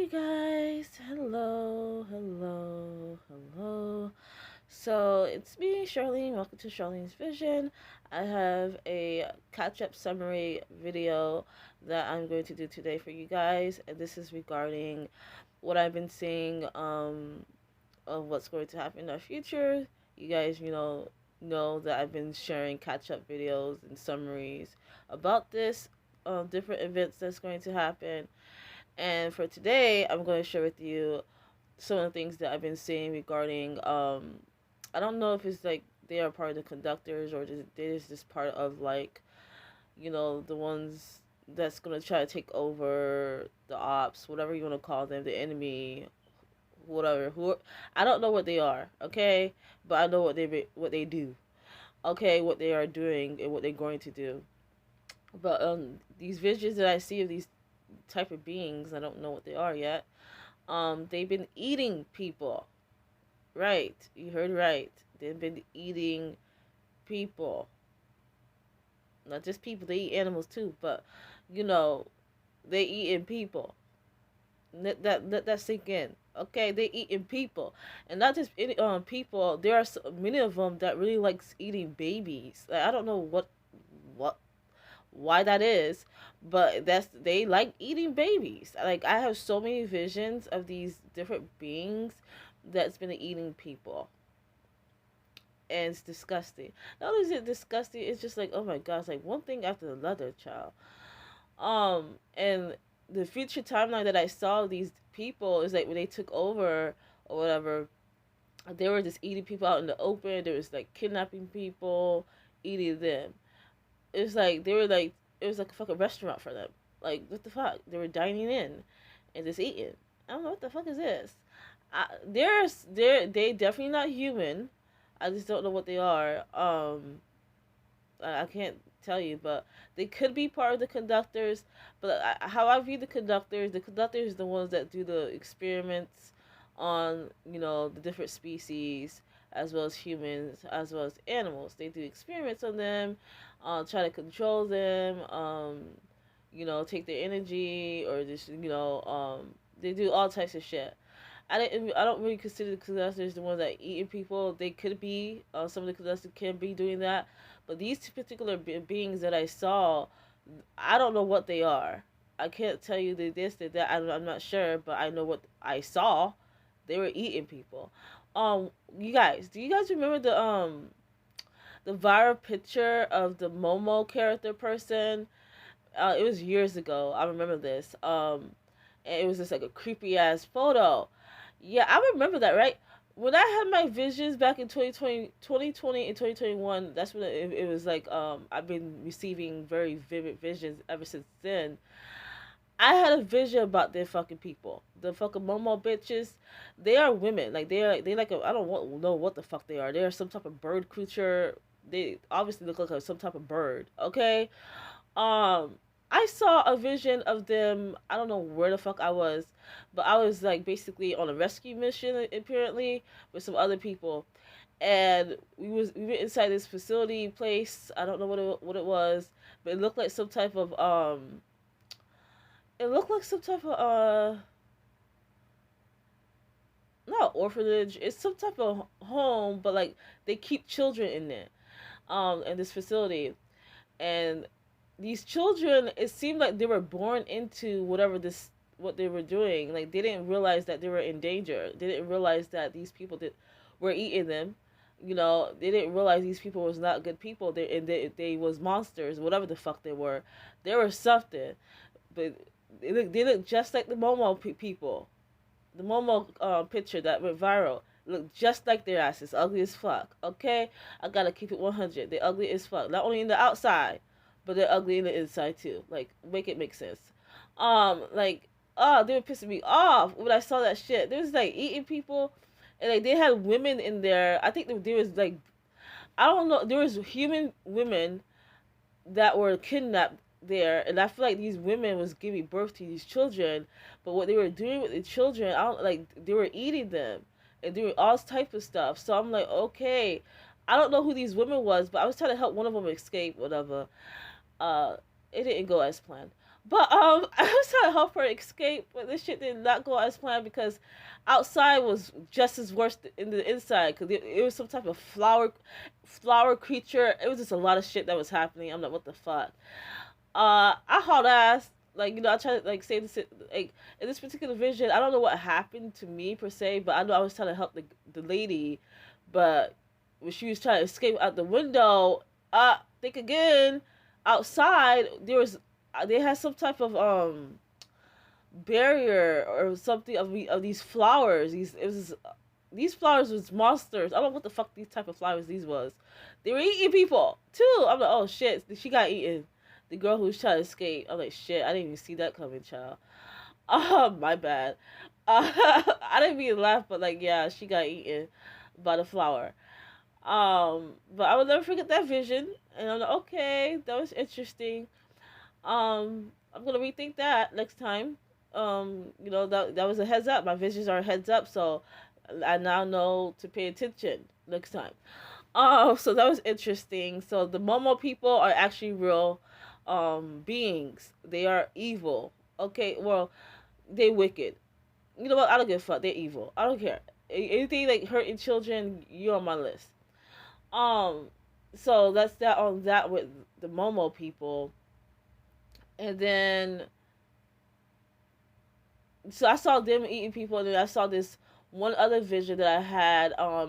Hey guys, hello. So it's me, Charlene. Welcome to Charlene's Vision. I have a catch-up summary video that I'm going to do today for you guys, and this is regarding what I've been seeing of what's going to happen in our future. You guys, know that I've been sharing catch-up videos and summaries about this different events that's going to happen. And for today, I'm going to share with you some of the things that I've been seeing regarding. I don't know if it's like they are part of the conductors or just part of like the ones that's gonna try to take over the ops, whatever you want to call them, the enemy, whatever. Who I don't know what they are, okay, but I know what they do, okay, what they are doing and what they're going to do. But these visions that I see of these type of beings, I don't know what they are yet. They've been eating people. Right. You heard right. They've been eating people. Not just people, they eat animals too, but you know, they eating people. Let that sink in. Okay, they eating people, and not just any people. There are many of them that really likes eating babies. Like, I don't know what why that is, but they like eating babies. Like, I have so many visions of these different beings that's been eating people, and it's disgusting. Not only is it disgusting, it's just like, oh my gosh, like one thing after another, child. And the future timeline that I saw of these people is like when they took over or whatever, they were just eating people out in the open. There was like kidnapping people, eating them. It's like they were like it was like a fucking restaurant for them. Like, what the fuck? They were dining in and just eating. I don't know what the fuck is this. They definitely not human. I just don't know what they are. I can't tell you, but they could be part of the conductors. But how I view the conductors are the ones that do the experiments on the different species, as well as humans, as well as animals. They do experiments on them, try to control them, take their energy, or just they do all types of shit. I don't really consider the conductors the ones that eating people. They could be some of the conductors can be doing that, but these two particular beings that I saw, I don't know what they are. I can't tell you they that. I'm not sure, but I know what I saw. They were eating people. You guys, do you guys remember the viral picture of the Momo character person? It was years ago. I remember this. And it was just like a creepy ass photo. Yeah, I remember that, right? When I had my visions back in 2020 and 2021, that's when it was like, I've been receiving very vivid visions ever since then. I had a vision about their fucking people. The fucking Momo bitches, they are women. Like, they like I don't know what the fuck they are. They are some type of bird creature. They obviously look like some type of bird, okay? Um, I saw a vision of them. I don't know where the fuck I was, but I was like basically on a rescue mission apparently with some other people, and we were inside this facility place. I don't know what it was, but it looked like some type of it looked like some type of not orphanage. It's some type of home, but like they keep children in there in this facility, and these children, it seemed like they were born into what they were doing. Like, they didn't realize that they were in danger. They didn't realize that these people that were eating them, they didn't realize these people was not good people. They was monsters, whatever the fuck they were. They were something, but they look just like the Momo people. The Momo picture that went viral look just like their asses, ugly as fuck. Okay, I gotta keep it 100. They're ugly as fuck. Not only in the outside, but they're ugly in the inside too. Like, make it make sense. Like, oh, they were pissing me off when I saw that shit. They was like eating people, and like they had women in there. I think there was like, I don't know, there was human women that were kidnapped there, and I feel like these women was giving birth to these children, but what they were doing with the children, I don't like, they were eating them and doing all type of stuff. So I'm like, okay, I don't know who these women was, but I was trying to help one of them escape, whatever. uh it didn't go as planned, But I was trying to help her escape, but this shit did not go as planned because outside was just as worse in the inside because it was some type of flower creature. It was just a lot of shit that was happening. I'm like, what the fuck? I hauled ass. Like, you know, I tried to like say this like in this particular vision. I don't know what happened to me per se, but I know I was trying to help the lady, but when she was trying to escape out the window, think again. Outside there was they had some type of barrier or something of these flowers. These flowers was monsters. I don't know what the fuck these type of flowers these was. They were eating people too. I'm like, oh shit, she got eaten. The girl who was trying to escape. I'm like, shit, I didn't even see that coming, child. Oh, my bad. I didn't mean to laugh, but like, yeah, she got eaten by the flower. But I will never forget that vision. And I'm like, okay, that was interesting. I'm gonna rethink that next time. You know, that was a heads up. My visions are heads up, so I now know to pay attention next time. Oh, so that was interesting. So the Momo people are actually real beings. They are evil. Okay, well, they wicked. You know what? I don't give a fuck. They're evil. I don't care. Anything like hurting children, you're on my list. Um, so that's that on that with the Momo people. And then so I saw them eating people, and then I saw this one other vision that I had. I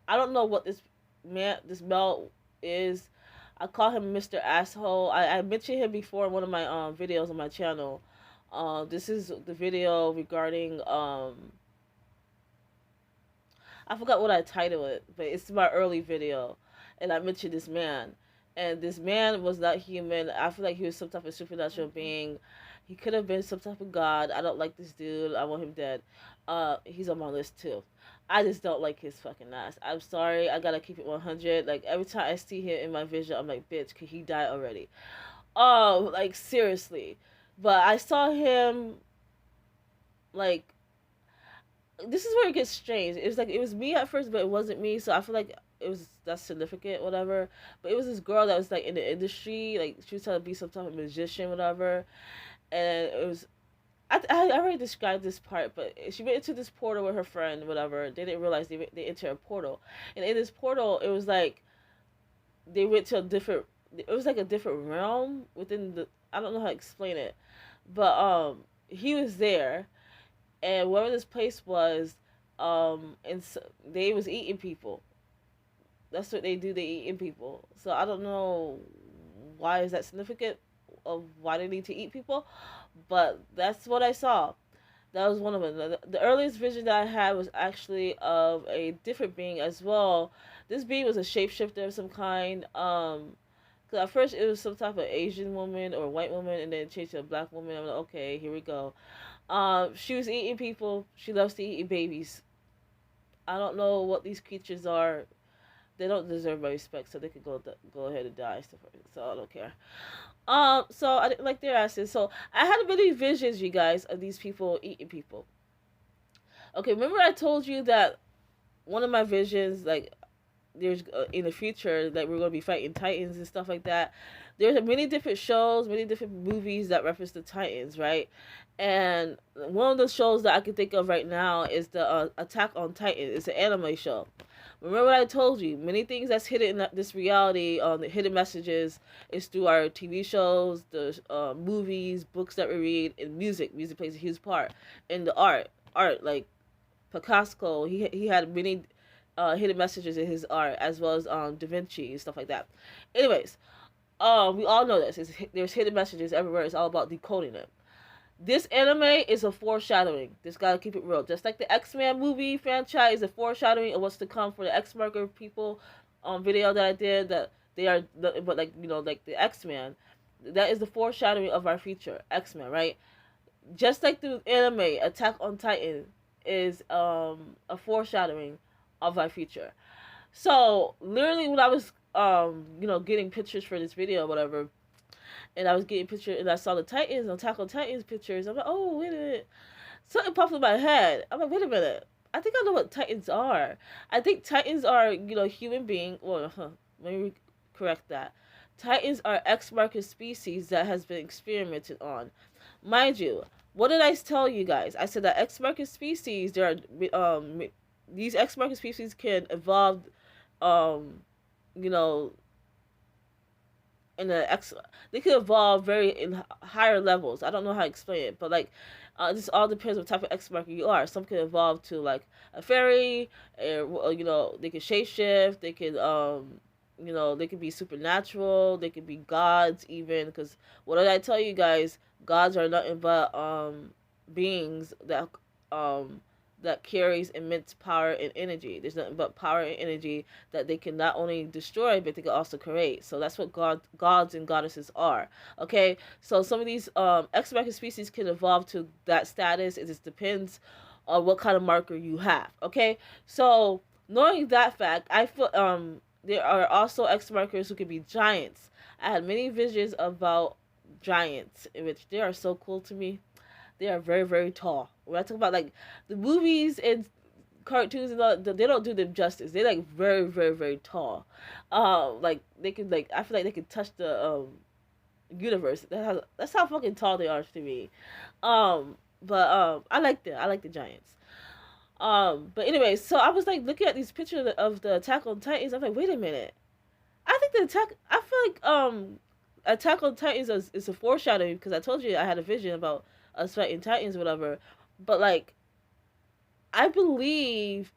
don't know what this male is. I call him Mr. Asshole. I mentioned him before in one of my videos on my channel. This is the video regarding I forgot what I titled it, but it's my early video, and I mentioned this man, and this man was not human. I feel like he was some type of supernatural being. He could have been some type of god. I don't like this dude. I want him dead. He's on my list too. I just don't like his fucking ass. I'm sorry. I gotta keep it 100. Like every time I see him in my vision, I'm like, bitch, could he die already? Oh, like seriously. But I saw him like this is where it gets strange. It was like it was me at first, but it wasn't me. So I feel like it was that's significant, whatever. But it was this girl that was like in the industry, like she was trying to be some type of magician, whatever. And it was I already described this part, but she went into this portal with her friend, whatever. They didn't realize they entered a portal, and in this portal, it was like they went to a different. It was like a different realm within the. I don't know how to explain it, but he was there, and wherever this place was, and so they was eating people. That's what they do. They eating people. So I don't know why is that significant of why they need to eat people, but that's what I saw. That was one of them. The earliest vision that I had was actually of a different being as well. This being was a shapeshifter of some kind. Cause at first it was some type of Asian woman or white woman, and then it changed to a black woman. I'm like, okay, here we go. She was eating people. She loves to eat babies. I don't know what these creatures are. They don't deserve my respect, so they could go ahead and die. So I don't care. So I didn't like their asses. So I had many visions, you guys, of these people eating people. Okay, remember I told you that one of my visions, like there's in the future that we're going to be fighting titans and stuff like that. There's many different shows, many different movies that reference the titans, right? And one of the shows that I can think of right now is the Attack on Titan. It's an anime show. Remember what I told you? Many things that's hidden in this reality, the hidden messages, is through our TV shows, the movies, books that we read, and music. Music plays a huge part in the art like Picasso. He had many hidden messages in his art, as well as Da Vinci and stuff like that. Anyways, we all know this. There's hidden messages everywhere. It's all about decoding them. This anime is a foreshadowing. Just gotta keep it real. Just like the X-Men movie franchise is a foreshadowing of what's to come for the X-Marker people video that I did, that they are, but like, you know, like the X-Men, that is the foreshadowing of our future, X-Men, right? Just like the anime Attack on Titan is a foreshadowing of our future. So literally when I was you know, getting pictures for this video or whatever, and I was getting pictures, and I saw the Titans, Attack on Titans pictures. I'm like, oh, wait a minute. Something popped in my head. I'm like, wait a minute. I think I know what Titans are. I think Titans are, you know, human being. Well, let me correct that. Titans are X market species that has been experimented on. Mind you, what did I tell you guys? I said that X market species, there are these X market species can evolve, um, you know, in the X, they can evolve very in higher levels. I don't know how to explain it, but like, this all depends what type of X market you are. Some can evolve to like a fairy, or they can shapeshift. They can they can be supernatural. They can be gods even. Because what did I tell you guys? Gods are nothing but beings um that carries immense power and energy. There's nothing but power and energy that they can not only destroy but they can also create. So that's what gods and goddesses are. Okay, so some of these X market species can evolve to that status. It just depends on what kind of marker you have. Okay, so knowing that fact, I feel there are also X markers who can be giants. I had many visions about giants, in which they are so cool to me. They are very, very tall. When I talk about like the movies and cartoons and all, they don't do them justice. They're like very, very, very tall. Like they can like I feel like they can touch the universe. That's how fucking tall they are to me. But I like them. I like the Giants. But anyway, so I was like looking at these pictures of the Attack on Titans. I'm like, wait a minute. I think the attack. I feel like Attack on Titans is a foreshadowing because I told you I had a vision about us fighting Titans, whatever. But like, I believe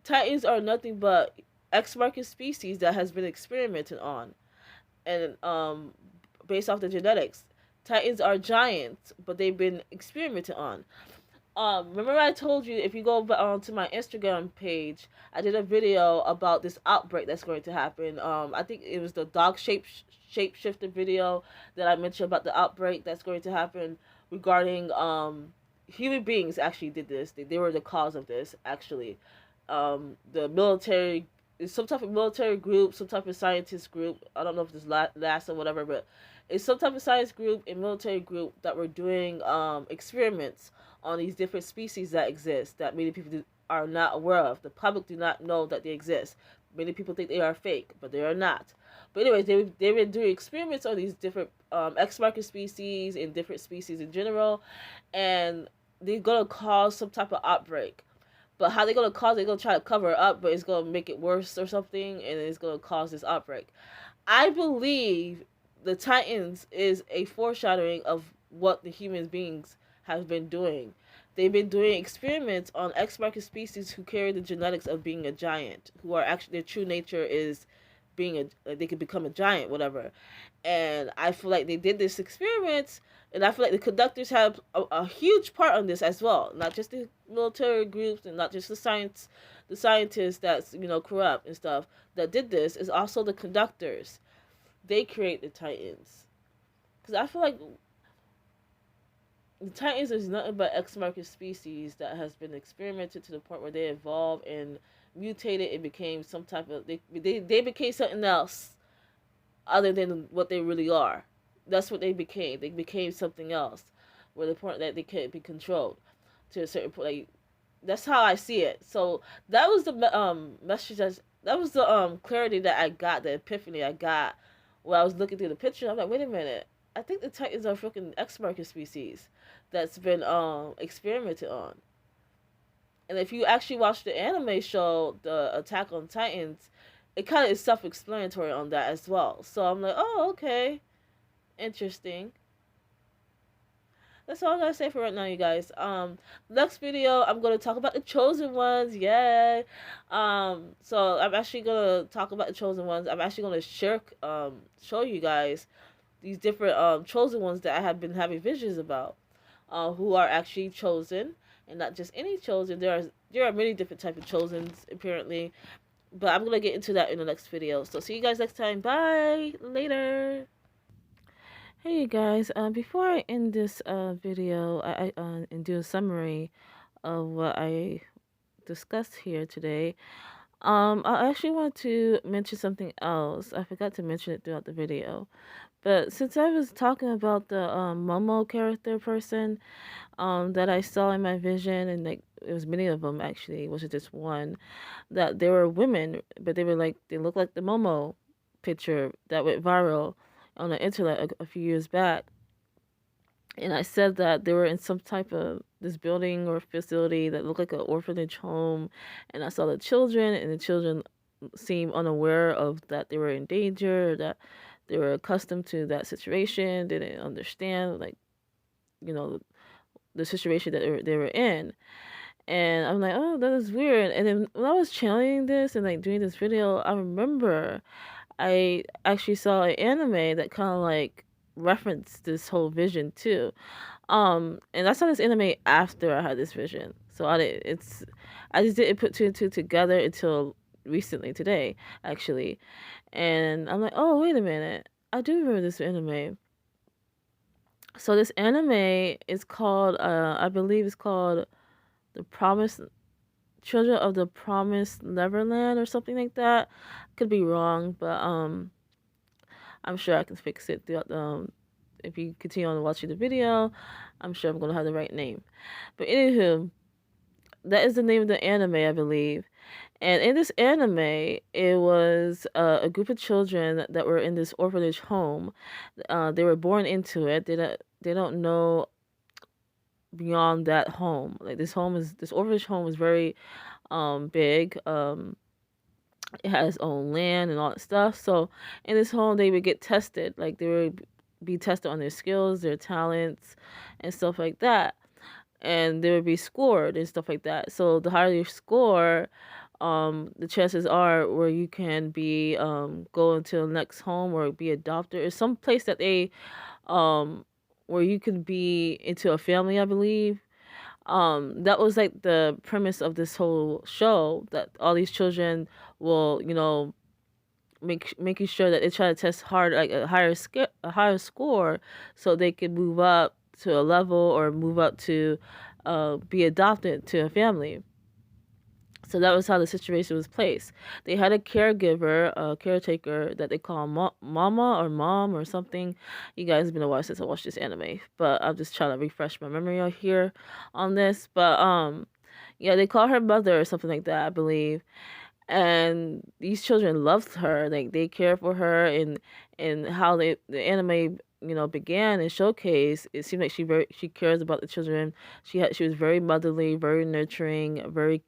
Titans are nothing but X market species that has been experimented on, and based off the genetics, Titans are giants, but they've been experimented on. Remember I told you if you go to my Instagram page, I did a video about this outbreak that's going to happen. I think it was the dog shapeshifter video that I mentioned about the outbreak that's going to happen regarding human beings actually did this. They were the cause of this actually. The military, some type of military group, some type of scientist group. I don't know if this last or whatever, but it's some type of science group and military group that were doing experiments on these different species that exist that many people are not aware of. The public do not know that they exist. Many people think they are fake, but they are not. But anyways, they've been doing experiments on these different X market species and different species in general, and they're gonna cause some type of outbreak. But how they're gonna cause it, they're gonna try to cover it up, but it's gonna make it worse or something, and it's gonna cause this outbreak. I believe the Titans is a foreshadowing of what the human beings have been doing. They've been doing experiments on X market species who carry the genetics of being a giant, who are actually their true nature is being they could become a giant, whatever. And I feel like they did this experiment, and I feel like the conductors have a huge part on this as well. Not just the military groups and not just the scientists that's corrupt and stuff that did this. Is also the conductors. They create the Titans, because I feel like the Titans is nothing but X market species that has been experimented to the point where they evolved and mutated and became some type of they became something else other than what they really are. That's what they became. They became something else, where the point that they can't be controlled to a certain point. Like, that's how I see it. So that was the message. That was the clarity that I got, the epiphany I got when I was looking through the picture. I'm like, wait a minute. I think the Titans are freaking X market species that's been experimented on. And if you actually watch the anime show, the Attack on Titans, it kind of is self-explanatory on that as well. So I'm like, oh, okay, interesting. That's all I gotta say for right now, you guys. Next video, I'm gonna talk about the chosen ones. Yeah. So I'm actually gonna talk about the chosen ones. I'm actually gonna show you guys these different chosen ones that I have been having visions about, who are actually chosen, and not just any chosen. There are many different type of chosens apparently, but I'm gonna get into that in the next video. So see you guys next time. Bye. Later. Hey you guys. Before I end this video, I and do a summary of what I discussed here today. I actually want to mention something else. I forgot to mention it throughout the video. But since I was talking about the Momo character person that I saw in my vision, and like it was many of them actually, it wasn't just one, that they were women, but they were like they looked like the Momo picture that went viral on the internet a few years back. And I said that they were in some type of this building or facility that looked like an orphanage home. And I saw the children, and the children seemed unaware of that they were in danger, that they were accustomed to that situation, didn't understand, like, you know, the situation that they were in. And I'm like, oh, that is weird. And then when I was channeling this and like doing this video, I remember I actually saw an anime that kind of like referenced this whole vision too. And I saw this anime after I had this vision, so I just didn't put two and two together until recently today, actually. And I'm like, oh, wait a minute, I do remember this anime. So this anime is called, I believe it's called the Promise Children of the Promised Neverland or something like that. Could be wrong, but I'm sure I can fix it throughout if you continue on watching the video, I'm sure I'm gonna have the right name. But anywho, that is the name of the anime, I believe. And in this anime, it was a group of children that were in this orphanage home. They were born into it. They don't know beyond that home. Like this orphanage home is very big. It has its own land and all that stuff. So in this home, they would get tested. Like they would be tested on their skills, their talents, and stuff like that. And they would be scored and stuff like that. So the higher you score, the chances are where you can be go into the next home or be adopted or some place that they um where you can be into a family, I believe. That was like the premise of this whole show, that all these children will, making sure that they try to test hard, like a higher score, so they can move up to a level or move up to be adopted to a family. So that was how the situation was placed. They had a caregiver, a caretaker that they call mama or mom or something. You guys, have been a while since I watched this anime, but I'm just trying to refresh my memory out here on this. But yeah, they call her mother or something like that, I believe. And these children loved her, like they care for her, and how the anime began and showcased. It seemed like she cares about the children. She was very motherly, very nurturing, very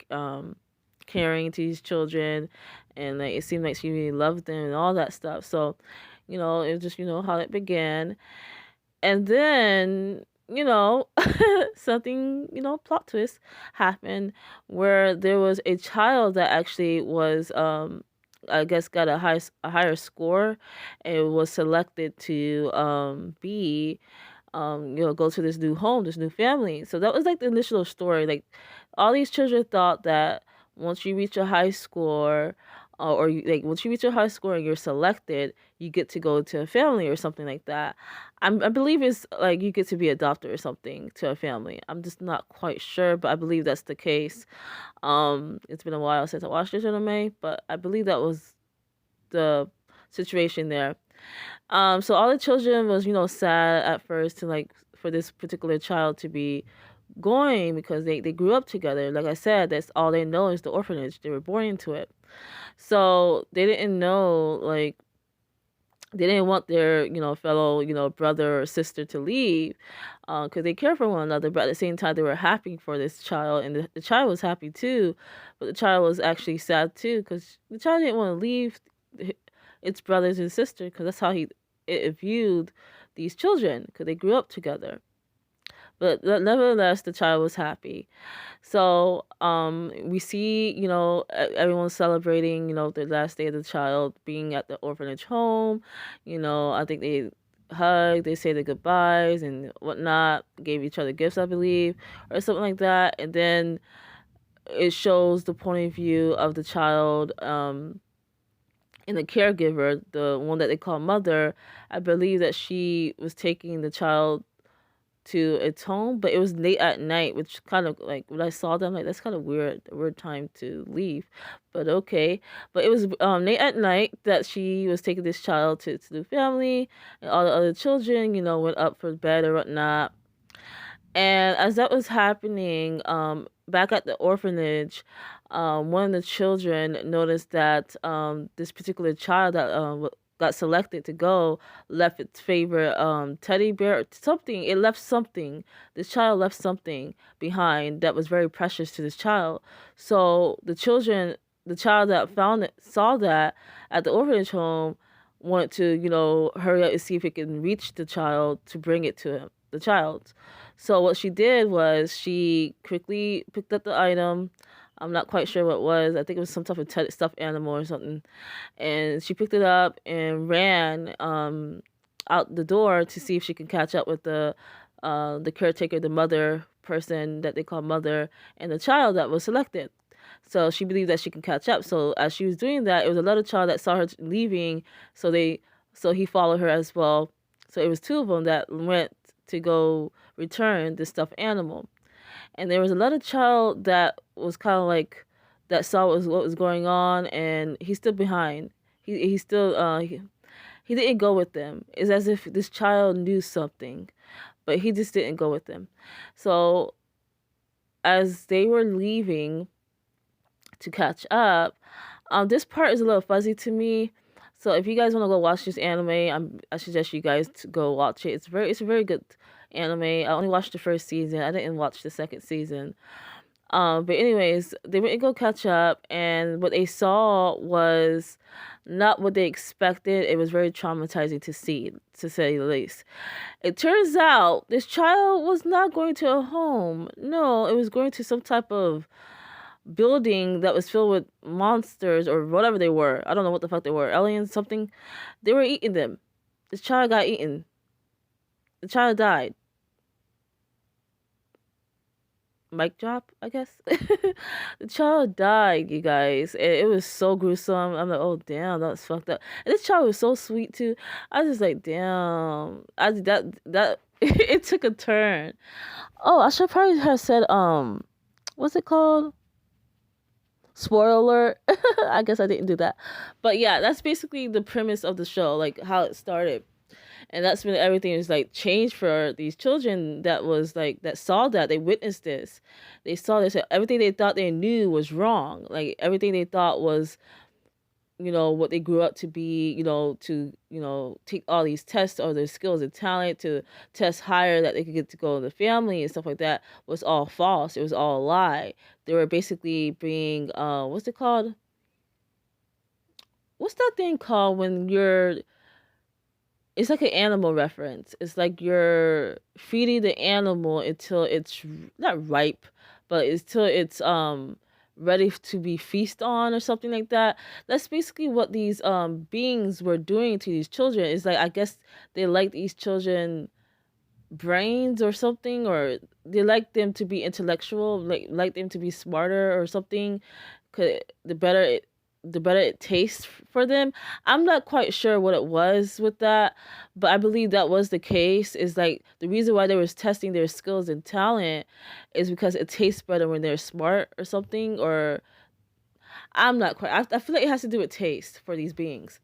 caring to these children, and like it seemed like she really loved them and all that stuff. So it was just how it began. And then, something, plot twist happened where there was a child that actually was, I guess, got a higher score and was selected to be, go to this new home, this new family. So that was like the initial story. Like all these children thought that once you reach a high score, like once you reach a high score and you're selected, you get to go to a family or something like that. I believe it's like you get to be adopted or something to a family. I'm just not quite sure, but I believe that's the case. It's been a while since I watched this anime, but I believe that was the situation there. So all the children was, sad at first to like for this particular child to be going because they grew up together. Like I said, that's all they know is the orphanage. They were born into it. So they didn't know, like, they didn't want their, fellow, brother or sister to leave, because they care for one another. But at the same time, they were happy for this child, and the child was happy too. But the child was actually sad too, because the child didn't want to leave its brothers and sister, because that's how it viewed these children, because they grew up together. But nevertheless, the child was happy. So we see, everyone celebrating, the last day of the child being at the orphanage home. I think they hug, they say their goodbyes and whatnot, gave each other gifts, I believe, or something like that. And then it shows the point of view of the child, and the caregiver, the one that they call mother. I believe that she was taking the child to its home, but it was late at night, which kind of like when I saw them, like that's kind of weird time to leave, but okay. But it was late at night that she was taking this child to its new family, and all the other children, went up for bed or whatnot. And as that was happening, back at the orphanage, one of the children noticed that this particular child that got selected to go left its favorite teddy bear, something. It left something. This child left something behind that was very precious to this child. So the child that found it, saw that at the orphanage home, wanted to, hurry up and see if it can reach the child to bring it to him, the child. So what she did was she quickly picked up the item. I'm not quite sure what it was. I think it was some type of stuffed animal or something. And she picked it up and ran out the door to see if she could catch up with the caretaker, the mother person that they call mother, and the child that was selected. So she believed that she can catch up. So as she was doing that, it was another child that saw her leaving. So he followed her as well. So it was two of them that went to go return the stuffed animal. And there was another child that was kind of like that saw what was going on, and he stood behind. He still he didn't go with them. It's as if this child knew something, but he just didn't go with them. So as they were leaving to catch up, this part is a little fuzzy to me. So if you guys want to go watch this anime, I suggest you guys to go watch it. It's a very good anime. I only watched the first season. I didn't watch the second season. But anyways, they went to go catch up, and what they saw was not what they expected. It was very traumatizing to see, to say the least. It turns out this child was not going to a home. No, it was going to some type of building that was filled with monsters or whatever they were. I don't know what the fuck they were. Aliens, something. They were eating them. This child got eaten. The child died. Mic drop, I guess. The child died, you guys. And it was so gruesome. I'm like, oh damn, that was fucked up. And this child was so sweet too. I was just like, damn. That it took a turn. Oh, I should probably have said what's it called? Spoiler alert. I guess I didn't do that. But yeah, that's basically the premise of the show, like how it started. And that's when everything is like changed for these children that was like that saw that they witnessed this. They saw this, everything they thought they knew was wrong. Like everything they thought was, what they grew up to be, to, take all these tests, all their skills and talent to test higher that they could get to go in the family and stuff like that was all false. It was all a lie. They were basically being, what's it called? What's that thing called when it's like an animal reference. It's like you're feeding the animal until it's not ripe, but until it's ready to be feast on or something like that. That's basically what these beings were doing to these children. It's like I guess they like these children brains or something, or they like them to be intellectual, like them to be smarter or something. 'Cause the better it tastes for them. I'm not quite sure what it was with that, but I believe that was the case. Is like the reason why they was testing their skills and talent is because it tastes better when they're smart or something. Or I'm not quite. I feel like it has to do with taste for these beings.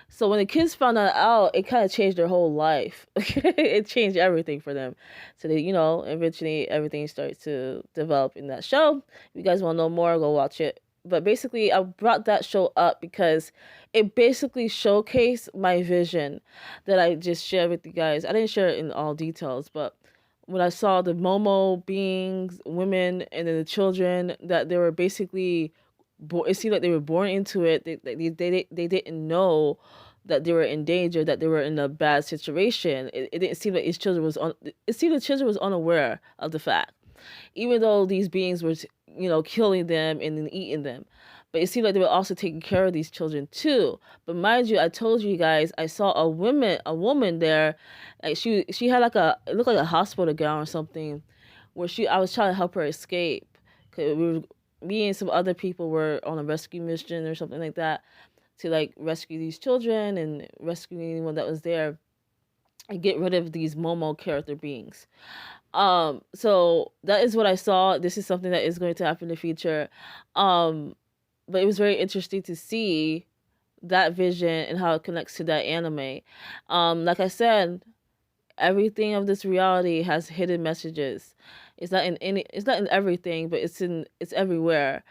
So when the kids found that out, it kind of changed their whole life. It changed everything for them. So they, eventually everything starts to develop in that show. If you guys want to know more, go watch it. But basically, I brought that show up because it basically showcased my vision that I just shared with you guys. I didn't share it in all details, but when I saw the Momo beings, women, and then the children, that they were basically, it seemed like they were born into it. They didn't know that they were in danger, that they were in a bad situation. It didn't seem like these children was on. It seemed the children was unaware of the fact, even though these beings were, killing them and then eating them. But it seemed like they were also taking care of these children too. But mind you, I told you guys, I saw a woman there, like she had like it looked like a hospital gown or something, where I was trying to help her escape. Cause me and some other people were on a rescue mission or something like that to like rescue these children and rescue anyone that was there and get rid of these Momo character beings. So that is what I saw. This is something that is going to happen in the future. Um, but it was very interesting to see that vision and how it connects to that anime. Like I said, everything of this reality has hidden messages. It's not in everything, but it's everywhere.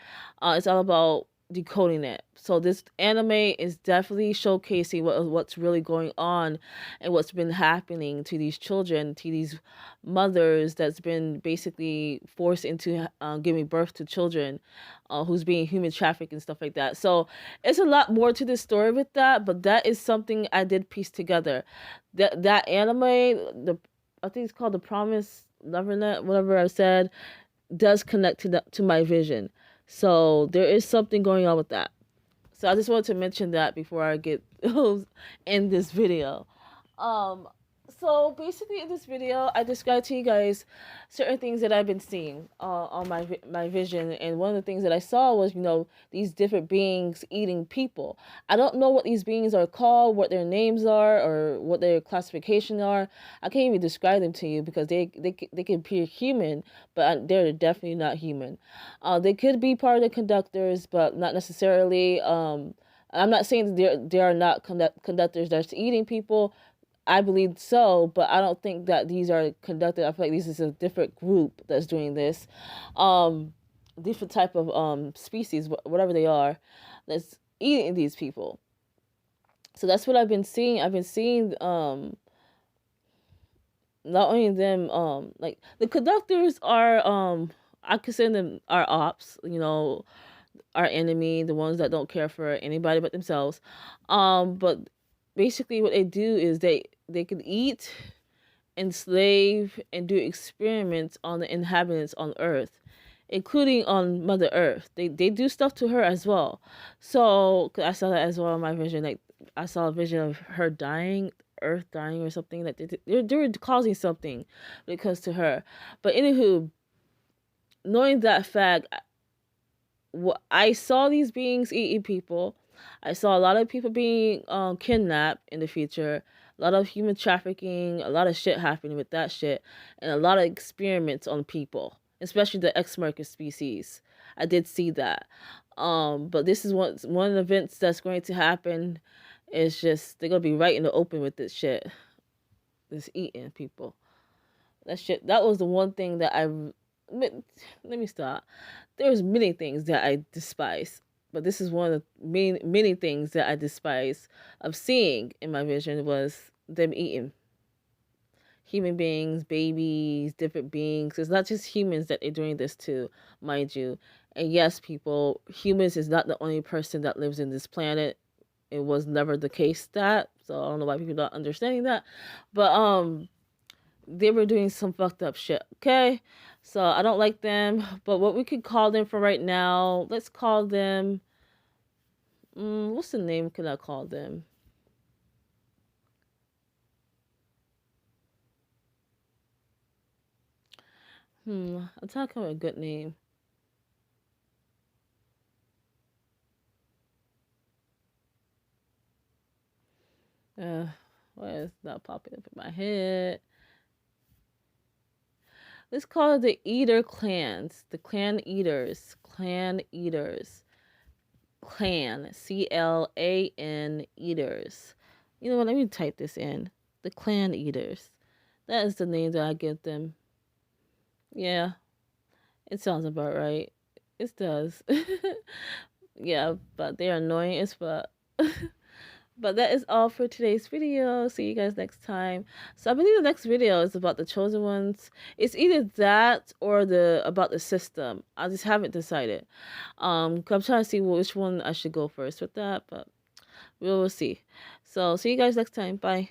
It's all about decoding it. So this anime is definitely showcasing what's really going on and what's been happening to these children, to these mothers that's been basically forced into giving birth to children, who's being human trafficked and stuff like that. So it's a lot more to the story with that, but that is something I did piece together. That anime, the I think it's called The Promised Neverland, whatever I said, does connect to my vision. So there is something going on with that. So I just wanted to mention that before I get in this video. Um, so basically, in this video, I described to you guys certain things that I've been seeing on my vision, and one of the things that I saw was, these different beings eating people. I don't know what these beings are called, what their names are, or what their classification are. I can't even describe them to you because they can appear human, but they're definitely not human. They could be part of the conductors, but not necessarily. I'm not saying that there are not conductors that's eating people. I believe so, but I don't think that these are conducted. I feel like this is a different group that's doing this. Different type of species, whatever they are, that's eating these people. So that's what I've been seeing. I've been seeing not only them like the conductors are I consider them our ops, our enemy, the ones that don't care for anybody but themselves. But basically what they do is they can eat, enslave, and do experiments on the inhabitants on Earth, including on Mother Earth. They do stuff to her as well. So 'cause I saw that as well in my vision. Like I saw a vision of her dying, Earth dying or something. That they were causing something when it comes to her. But anywho, knowing that fact, I saw these beings eating people. I saw a lot of people being kidnapped in the future. A lot of human trafficking, a lot of shit happening with that shit, and a lot of experiments on people, especially the X-Market species. I did see that. But this is one of the events that's going to happen. Is just they're gonna be right in the open with this shit. This eating people. That shit. That was the one thing that let me stop. There's many things that I despise, but this is one of the many things that I despise of seeing in my vision was them eating human beings, babies, different beings. It's not just humans that they're doing this to, mind you. And yes, people, humans is not the only person that lives in this planet. It was never the case that, so I don't know why people are not understanding that. But they were doing some fucked up shit, okay? So I don't like them, but what we could call them for right now, let's call them, what's the name could I call them? I'm talking about a good name. Why is not popping up in my head? Let's call it the Eater clans, the clan eaters, clan eaters, clan, CLAN eaters. You know what? Let me type this in. The clan eaters. That is the name that I give them. Yeah, it sounds about right. It does. Yeah, but they're annoying as fuck. But that is all for today's video. See you guys next time. So I believe the next video is about the chosen ones. It's either that or about the system. I just haven't decided. I'm trying to see which one I should go first with that, but we will see. So see you guys next time. Bye.